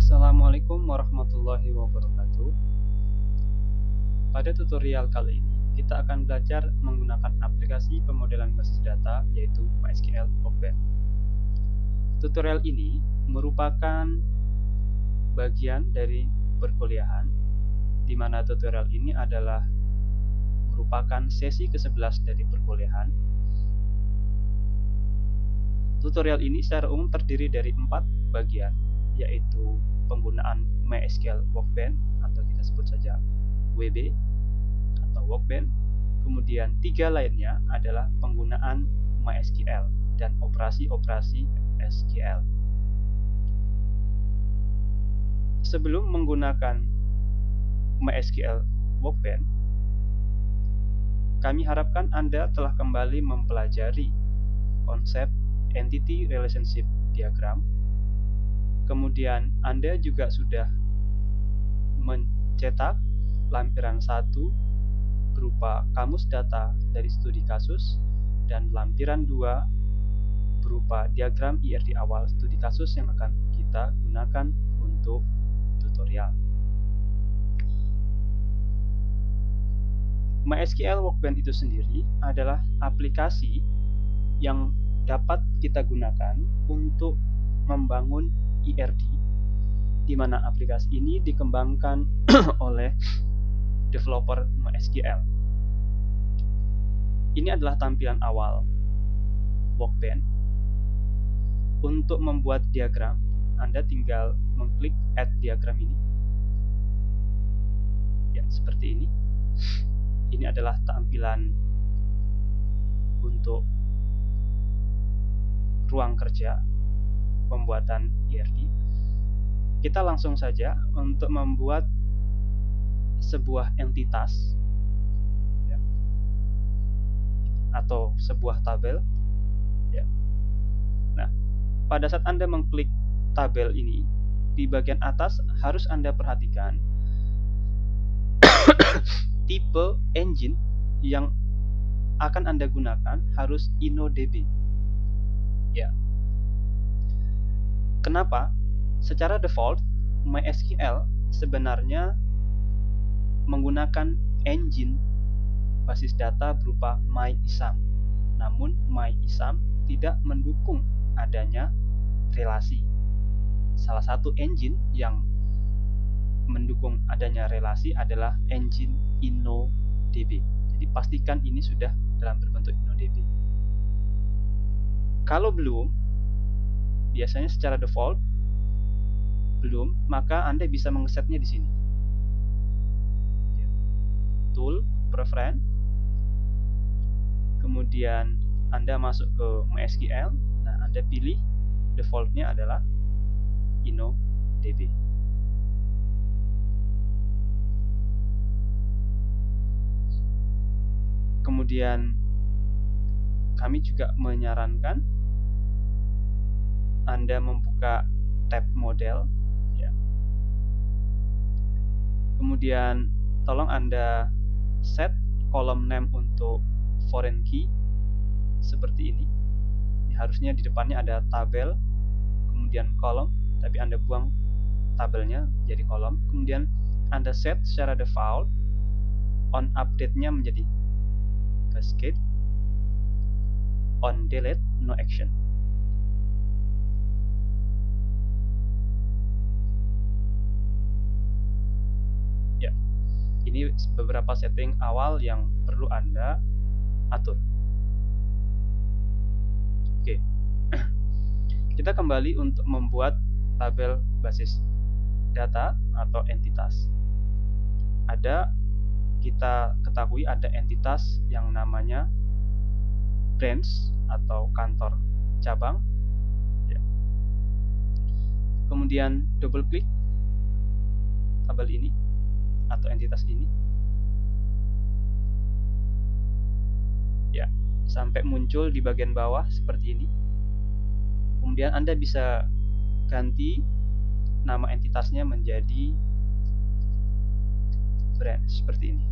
Assalamualaikum warahmatullahi wabarakatuh. Pada tutorial kali ini, kita akan belajar menggunakan aplikasi pemodelan basis data yaitu MySQL Workbench. Tutorial ini merupakan bagian dari perkuliahan, di mana tutorial ini adalah merupakan sesi ke-11 dari perkuliahan. Tutorial ini secara umum terdiri dari 4 bagian, yaitu penggunaan MySQL Workbench atau kita sebut saja WB atau Workbench. Kemudian 3 lainnya adalah penggunaan MySQL dan operasi-operasi SQL. Sebelum menggunakan MySQL Workbench, kami harapkan Anda telah kembali mempelajari konsep Entity Relationship Diagram. Kemudian Anda juga sudah mencetak lampiran 1 berupa kamus data dari studi kasus dan lampiran 2 berupa diagram IRD awal studi kasus yang akan kita gunakan untuk tutorial. MySQL Workbench itu sendiri adalah aplikasi yang dapat kita gunakan untuk membangun IRD, di mana aplikasi ini dikembangkan oleh developer MySQL. Ini adalah tampilan awal Workbench. Untuk membuat diagram, Anda tinggal mengklik Add Diagram ini. Ya, seperti ini. Ini adalah tampilan untuk ruang kerja pembuatan IRD. Kita langsung saja untuk membuat sebuah entitas ya, atau sebuah tabel ya. Nah, pada saat Anda mengklik tabel ini, di bagian atas harus Anda perhatikan tipe engine yang akan Anda gunakan harus InnoDB. Ya. Kenapa? Secara default, MySQL sebenarnya menggunakan engine basis data berupa MyISAM. Namun, MyISAM tidak mendukung adanya relasi. Salah satu engine yang mendukung adanya relasi adalah engine InnoDB. Jadi, pastikan ini sudah dalam berbentuk InnoDB. Kalau belum, biasanya secara default belum, maka Anda bisa mengesetnya di sini. Tool, Preference, kemudian Anda masuk ke MySQL. Nah, Anda pilih defaultnya adalah InnoDB. Kemudian kami juga menyarankan Anda membuka tab model ya. Kemudian tolong Anda set kolom name untuk foreign key seperti ini. Harusnya di depannya ada tabel, kemudian kolom, tapi Anda buang tabelnya jadi kolom. Kemudian Anda set secara default on update-nya menjadi cascade, on delete no action. Ya, ini beberapa setting awal yang perlu Anda atur. Oke, kita kembali untuk membuat tabel basis data atau entitas. Kita ketahui ada entitas yang namanya branch atau kantor cabang ya. Kemudian double klik tabel ini atau entitas ini ya, sampai muncul di bagian bawah seperti ini. Kemudian Anda bisa ganti nama entitasnya menjadi branch seperti ini.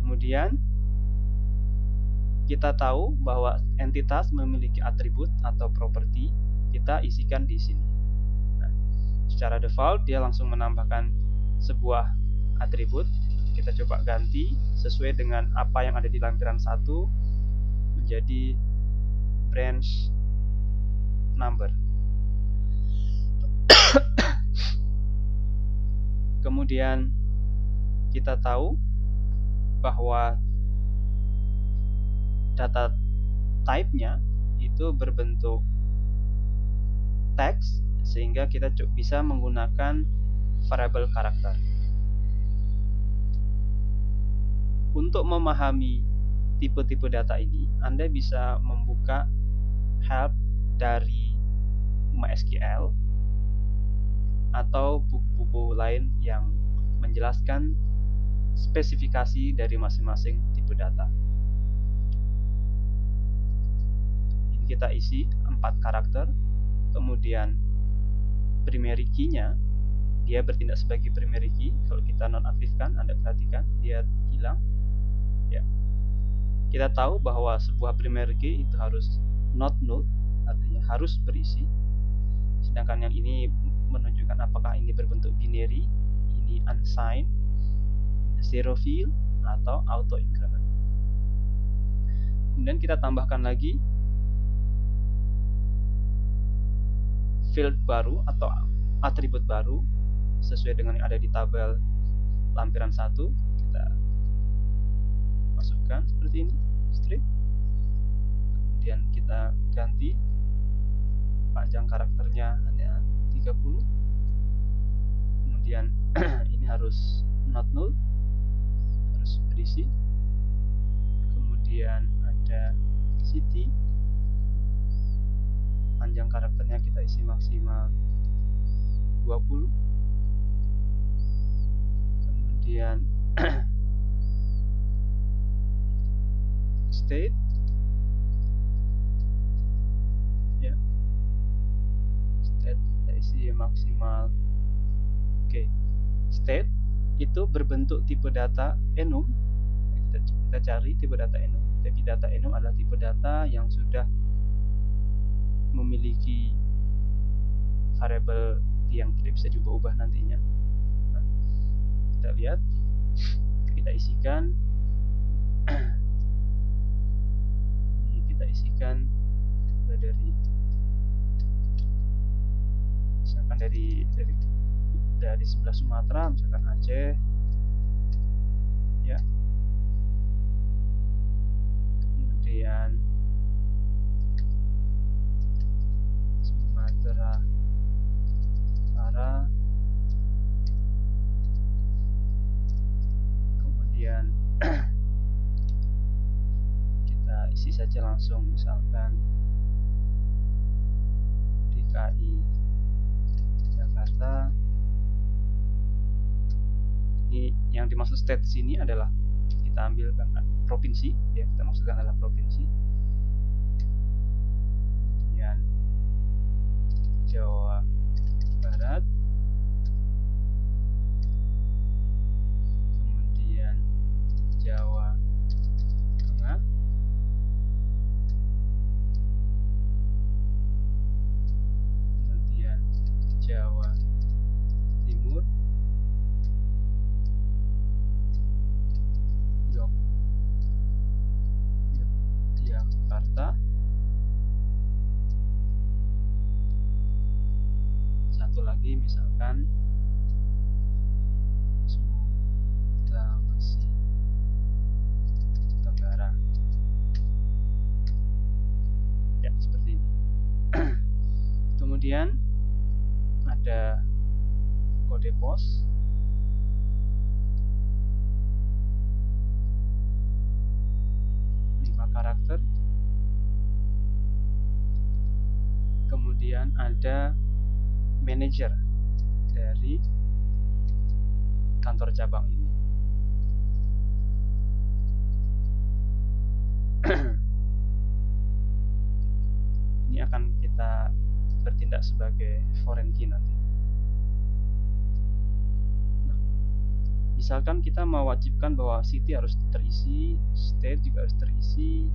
Kemudian kita tahu bahwa entitas memiliki atribut atau properti, kita isikan di sini. secara default dia langsung menambahkan sebuah atribut. Kita coba ganti sesuai dengan apa yang ada di lampiran 1 menjadi branch number. Kemudian kita tahu bahwa data type-nya itu berbentuk teks, sehingga kita bisa menggunakan variabel karakter. Untuk memahami tipe-tipe data ini, Anda bisa membuka help dari MySQL atau buku-buku lain yang menjelaskan spesifikasi dari masing-masing tipe data. Ini kita isi 4 karakter, kemudian primary key-nya dia bertindak sebagai primary key. Kalau kita nonaktifkan, Anda perhatikan dia hilang. Ya. Kita tahu bahwa sebuah primary key itu harus not null, artinya harus berisi. Sedangkan yang ini menunjukkan apakah ini berbentuk binary, ini unsigned, zero field, atau auto increment. Kemudian kita tambahkan lagi field baru atau atribut baru sesuai dengan yang ada di tabel lampiran 1. Kita masukkan seperti ini, string. Kemudian kita ganti panjang karakternya hanya 30. Kemudian ini harus not null, harus berisi. Kemudian ada city, panjang karakternya kita isi maksimal 20. Kemudian state, ya, state kita isi maksimal. Oke, state itu berbentuk tipe data enum. Kita cari tipe data enum. Tapi data enum adalah tipe data yang sudah memiliki variabel yang tidak bisa diubah nantinya. Nah, kita lihat, kita isikan. Ini kita isikan dari misalkan dari sebelah Sumatera, misalkan Aceh, ya. Kemudian Sumatera Utara, kemudian kita isi saja langsung, misalkan DKI Jakarta. Ini yang dimaksud state di sini adalah kita ambilkan provinsi, ya, kita maksudkan adalah provinsi. Kemudian Jawa Barat, kemudian Jawa Tengah, kemudian Jawa Timur, Yogyakarta, satu lagi misalkan Sulawesi Tenggara, ya, seperti ini. Kemudian ada kode pos, karakter. Kemudian ada manajer dari kantor cabang ini. Ini akan kita bertindak sebagai foreign key nanti. Nah, misalkan kita mewajibkan bahwa city harus terisi, state juga harus terisi,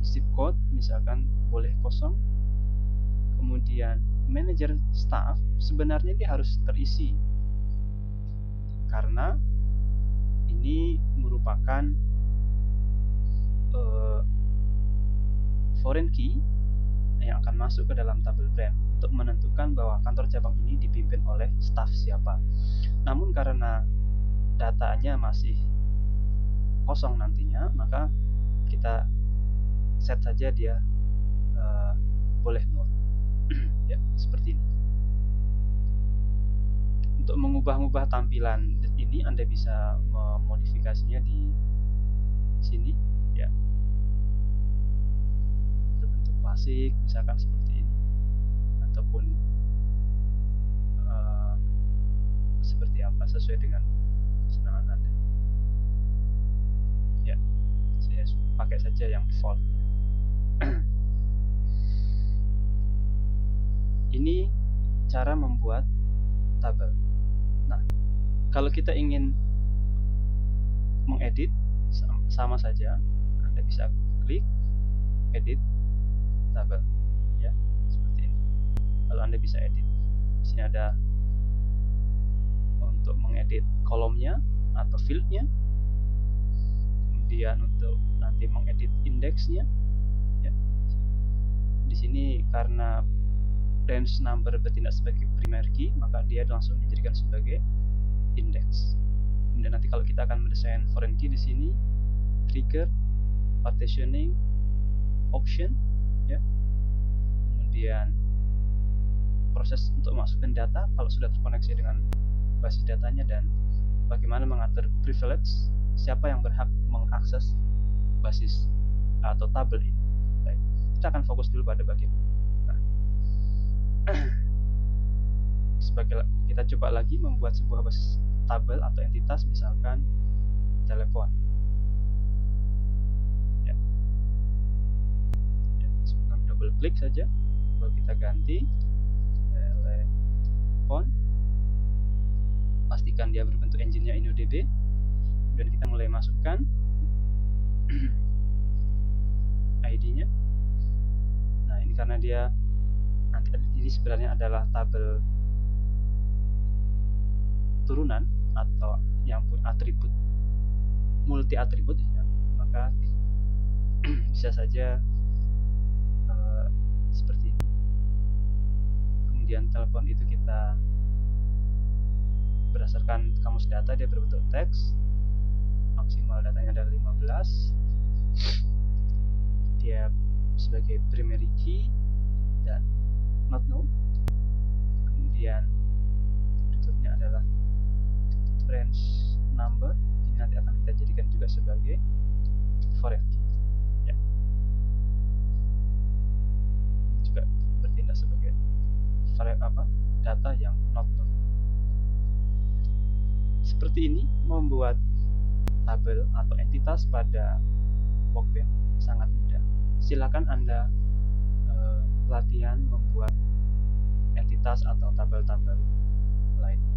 zip code misalkan boleh kosong, kemudian manager staff sebenarnya dia harus terisi, karena ini merupakan foreign key yang akan masuk ke dalam tabel brand untuk menentukan bahwa kantor cabang ini dipimpin oleh staff siapa. Namun karena datanya masih kosong nantinya, maka kita set saja dia boleh null. Ya, seperti ini. Untuk mengubah-ubah tampilan ini Anda bisa memodifikasinya di sini ya, berbentuk klasik misalkan seperti ini, ataupun seperti apa sesuai dengan kesenangan Anda. Ya, saya pakai saja yang default. Ini cara membuat tabel. Nah, kalau kita ingin mengedit, sama saja, Anda bisa klik edit tabel ya, seperti ini. Lalu Anda bisa edit. Di sini ada untuk mengedit kolomnya atau fieldnya, kemudian untuk nanti mengedit indeksnya ya. Di sini karena range number bertindak sebagai primary key, maka dia langsung dijadikan sebagai index. Kemudian nanti kalau kita akan mendesain foreign key di sini, trigger, partitioning, option ya. Kemudian proses untuk masukkan data kalau sudah terkoneksi dengan basis datanya, dan bagaimana mengatur privilege, siapa yang berhak mengakses basis atau tabel ini. Baik, kita akan fokus dulu pada bagian ini. Nah, kita coba lagi membuat sebuah basis tabel atau entitas, misalkan telepon ya. Double klik saja, lalu kita ganti telepon, pastikan dia berbentuk engine-nya InnoDB, kemudian kita mulai masukkan ID-nya. Nah, ini karena dia nanti ini sebenarnya adalah tabel turunan atau yang punya atribut multi atribut ya, maka bisa saja seperti ini. Kemudian telepon itu kita berdasarkan kamus data, dia berbentuk teks, maksimal datanya adalah 15, dia sebagai primary key dan not known. Kemudian berikutnya adalah range number, ini nanti akan kita jadikan juga sebagai foreign key ya. Ini juga bertindak sebagai data yang not known. Seperti ini membuat tabel atau entitas pada Workbench sangat mudah. Silakan Anda latihan membuat entitas atau tabel-tabel lainnya.